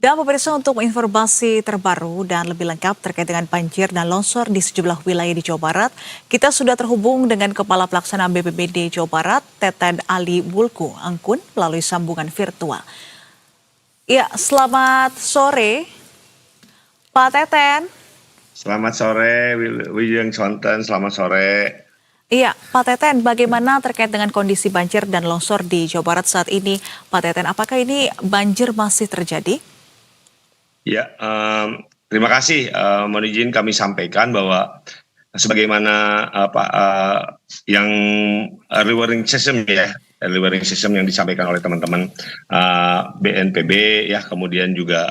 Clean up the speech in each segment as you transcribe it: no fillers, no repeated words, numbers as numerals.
Dan pemirsa, untuk informasi terbaru dan lebih lengkap terkait dengan banjir dan longsor di sejumlah wilayah di Jawa Barat, kita sudah terhubung dengan Kepala Pelaksana BPBD Jawa Barat, Teten Ali Bulku Angkun, melalui sambungan virtual. Ya, selamat sore, Pak Teten. Selamat sore, William Sonten. Selamat sore. Iya, Pak Teten, bagaimana terkait dengan kondisi banjir dan longsor di Jawa Barat saat ini? Pak Teten, apakah ini banjir masih terjadi? Ya, terima kasih. Mohon izin kami sampaikan bahwa sebagaimana yang early warning system ya, early warning system yang disampaikan oleh teman-teman BNPB ya, kemudian juga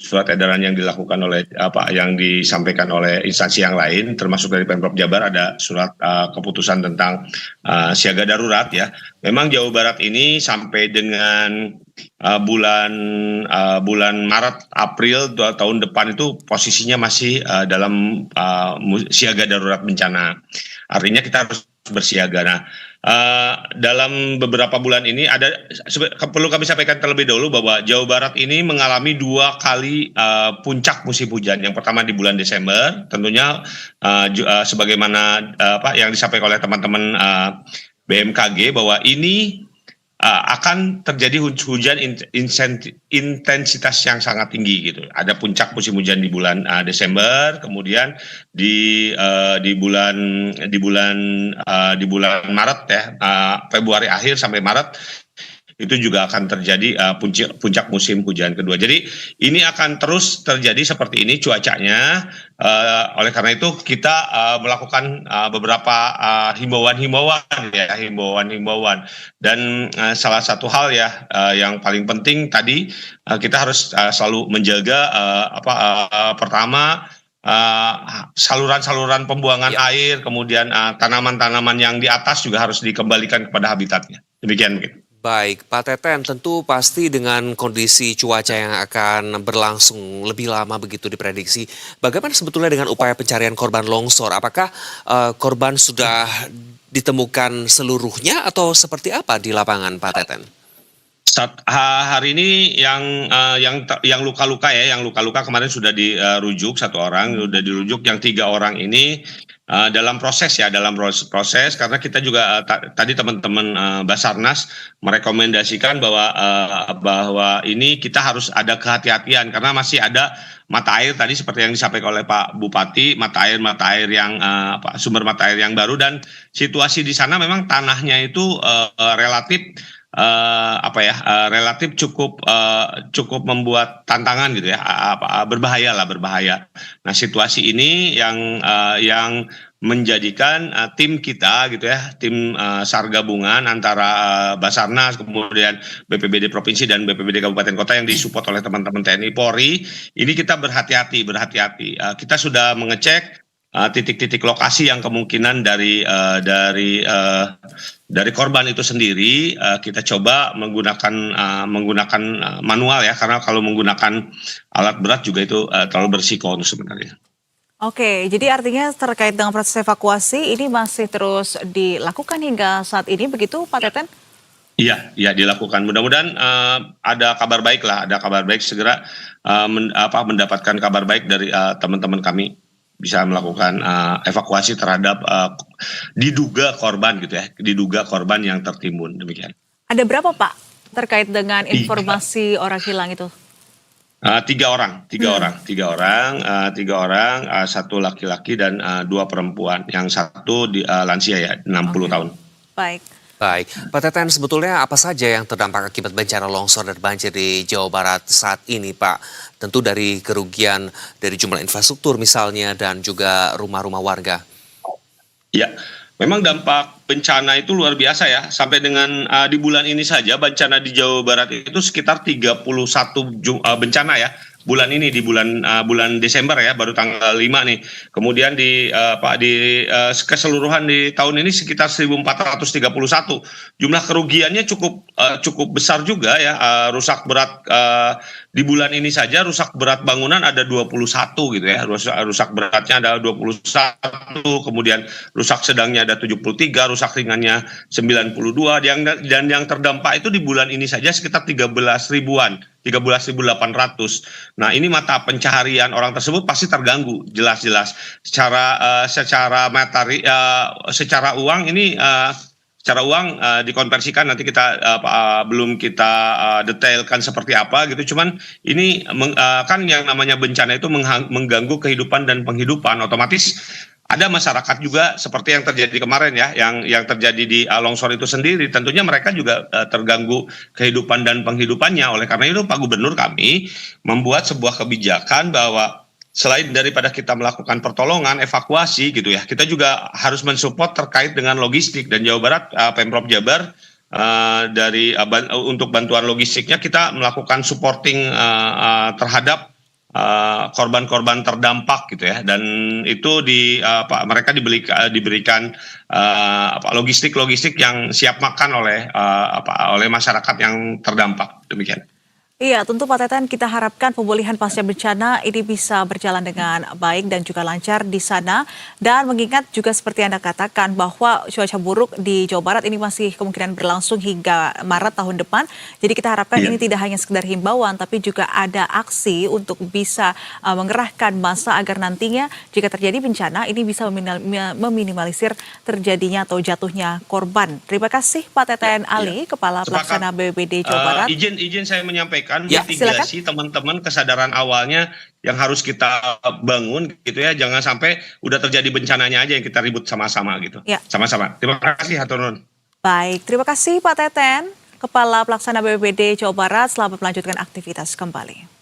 surat edaran yang dilakukan oleh yang disampaikan oleh instansi yang lain, termasuk dari Pemprov Jabar ada surat keputusan tentang siaga darurat ya. Memang Jawa Barat ini sampai dengan bulan Maret April tahun depan itu posisinya masih dalam siaga darurat bencana. Artinya kita harus bersiaga. Nah, dalam beberapa bulan ini perlu kami sampaikan terlebih dahulu bahwa Jawa Barat ini mengalami 2 kali puncak musim hujan. Yang pertama di bulan Desember, tentunya sebagaimana yang disampaikan oleh teman-teman BMKG bahwa ini akan terjadi hujan intensitas yang sangat tinggi gitu. Ada puncak musim hujan di bulan Desember, kemudian di bulan Maret ya, Februari akhir sampai Maret itu juga akan terjadi puncak musim hujan kedua. Jadi ini akan terus terjadi seperti ini cuacanya. Oleh karena itu kita melakukan beberapa himbauan dan salah satu hal ya yang paling penting tadi kita harus selalu menjaga pertama saluran-saluran pembuangan air, kemudian tanaman-tanaman yang di atas juga harus dikembalikan kepada habitatnya. Demikian mungkin. Baik, Pak Teten, tentu pasti dengan kondisi cuaca yang akan berlangsung lebih lama begitu diprediksi. Bagaimana sebetulnya dengan upaya pencarian korban longsor? Apakah korban sudah ditemukan seluruhnya atau seperti apa di lapangan, Pak Teten? Hari ini yang luka-luka ya, yang luka-luka kemarin sudah dirujuk 1 orang, sudah dirujuk. Yang 3 orang ini dalam proses karena kita juga tadi teman-teman Basarnas merekomendasikan bahwa ini kita harus ada kehati-hatian karena masih ada mata air tadi seperti yang disampaikan oleh Pak Bupati, mata air yang sumber mata air yang baru, dan situasi di sana memang tanahnya itu relatif relatif cukup membuat tantangan gitu ya, berbahaya. Nah, situasi ini yang menjadikan tim kita gitu ya, tim SAR gabungan antara Basarnas, kemudian BPBD provinsi dan BPBD kabupaten kota yang disupport oleh teman-teman TNI Polri, ini kita berhati-hati. Kita sudah mengecek titik-titik lokasi yang kemungkinan dari korban itu sendiri. Kita coba menggunakan manual ya, karena kalau menggunakan alat berat juga itu terlalu berisiko sebenarnya. Oke, jadi artinya terkait dengan proses evakuasi ini masih terus dilakukan hingga saat ini begitu, Pak Teten? Iya, dilakukan. Mudah-mudahan ada kabar baik segera mendapatkan kabar baik dari teman-teman kami, bisa melakukan evakuasi terhadap diduga korban gitu ya, diduga korban yang tertimbun, demikian. Ada berapa Pak terkait dengan informasi orang hilang itu? 3 orang, 1 laki-laki dan 2 perempuan, yang 1 lansia ya, 60 tahun. Baik, Pak Teten, sebetulnya apa saja yang terdampak akibat bencana longsor dan banjir di Jawa Barat saat ini, Pak? Tentu dari kerugian dari jumlah infrastruktur misalnya dan juga rumah-rumah warga. Ya, memang dampak bencana itu luar biasa ya. Sampai dengan di bulan ini saja bencana di Jawa Barat itu sekitar 31 bencana ya. Bulan ini di bulan Desember ya, baru tanggal 5 nih. Kemudian keseluruhan di tahun ini sekitar 1.431. Jumlah kerugiannya cukup besar juga ya. Rusak berat di bulan ini saja rusak berat bangunan ada 21 gitu ya. Rusak beratnya ada 21, kemudian rusak sedangnya ada 73, rusak ringannya 92, dan yang terdampak itu di bulan ini saja sekitar 13 ribuan 13.800. Nah, ini mata pencaharian orang tersebut pasti terganggu jelas-jelas. Secara materi, secara uang ini secara uang dikonversikan nanti kita belum kita detailkan seperti apa gitu. Cuman ini kan yang namanya bencana itu mengganggu kehidupan dan penghidupan, otomatis ada masyarakat juga seperti yang terjadi kemarin ya, yang terjadi di longsor itu sendiri. Tentunya mereka juga terganggu kehidupan dan penghidupannya. Oleh karena itu Pak Gubernur kami membuat sebuah kebijakan bahwa selain daripada kita melakukan pertolongan, evakuasi gitu ya, kita juga harus mensupport terkait dengan logistik. Dan Jawa Barat, Pemprov Jabar untuk bantuan logistiknya kita melakukan supporting terhadap korban-korban terdampak gitu ya, dan itu mereka diberikan logistik yang siap makan oleh masyarakat yang terdampak, demikian. Iya, tentu Pak Teten, kita harapkan pemulihan pasca bencana ini bisa berjalan dengan baik dan juga lancar di sana. Dan mengingat juga seperti Anda katakan bahwa cuaca buruk di Jawa Barat ini masih kemungkinan berlangsung hingga Maret tahun depan. Jadi kita harapkan ini tidak hanya sekedar himbauan, tapi juga ada aksi untuk bisa mengerahkan massa agar nantinya jika terjadi bencana ini bisa meminimalisir terjadinya atau jatuhnya korban. Terima kasih Pak Teten Ali, Kepala Pelaksana BPBD Jawa Barat. Izin saya menyampaikan silakan. mitigasi teman-teman, kesadaran awalnya yang harus kita bangun gitu ya, jangan sampai udah terjadi bencananya aja yang kita ribut sama-sama gitu. Sama-sama. Terima kasih hatur nuhun. Baik, terima kasih Pak Teten, Kepala Pelaksana BPBD Jawa Barat. Selamat melanjutkan aktivitas kembali.